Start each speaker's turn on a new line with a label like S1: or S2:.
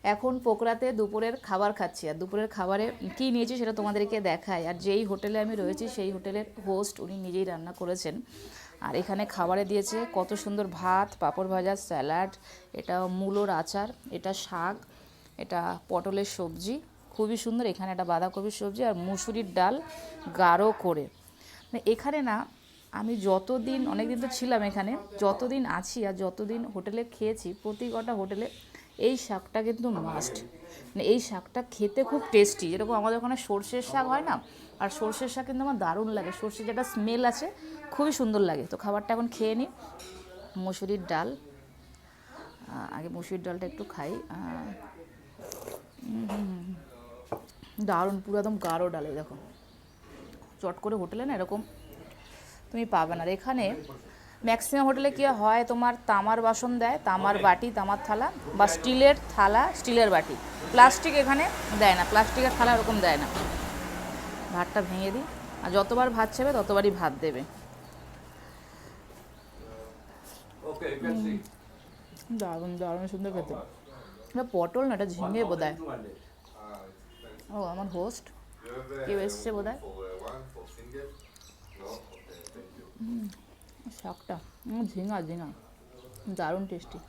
S1: এখন পোকরাতে দুপুরের খাবার খাচ্ছি, আর দুপুরের খাবারে কী নিয়েছি সেটা তোমাদেরকে দেখাই। আর যেই হোটেলে আমি রয়েছি সেই হোটেলের হোস্ট উনি নিজেই রান্না করেছেন। আর এখানে খাবারে দিয়েছে কত সুন্দর ভাত, পাঁপড় ভাজা, স্যালাড, এটা মূলোর আচার, এটা শাক, এটা পটলের সবজি খুবই সুন্দর, এখানে একটা বাঁধাকপির সবজি আর মুসুরির ডাল গাঢ় করে। মানে এখানে না আমি যতদিন, অনেকদিন তো ছিলাম এখানে, যতদিন আছি আর যতদিন হোটেলে খেয়েছি প্রতি কটা হোটেলে এই শাকটা কিন্তু মাস্ট। মানে এই শাকটা খেতে খুব টেস্টি, যেরকম আমাদের ওখানে সর্ষের শাক হয় না, আর সর্ষের শাক কিন্তু আমার দারুণ লাগে, সর্ষের যেটা স্মেল আছে খুবই সুন্দর লাগে। তো খাবারটা এখন খেয়ে নিই। মুসুরির ডাল, আগে মুসুরির ডালটা একটু খাই। দারুণ, পুরো একদম গাঢ় ডালে, দেখো চট করে হোটেলে না এরকম তুমি পাবে না। আর এখানে ম্যাক্সিমাম হোটেলে কী হয়, তোমার তামার বাসন দেয়, তামার বাটি, তামার থালা, বা স্টিলের থালা, স্টিলের বাটি, প্লাস্টিক এখানে দেয় না, প্লাস্টিকের থালা এরকম দেয় না। ভাতটা ভেঙে দিই, আর যতবার ভাত চাইবে ততবারই ভাত দেবে। দারুণ দারুণ সুন্দর খেতে। এটা পটল না, এটা ঝিঙে বোধহয়। ও আমার হোস্ট কেউ এসছে বোধহয়। শাকটা ঝিঙা ঝিঙা দারুণ টেস্টি।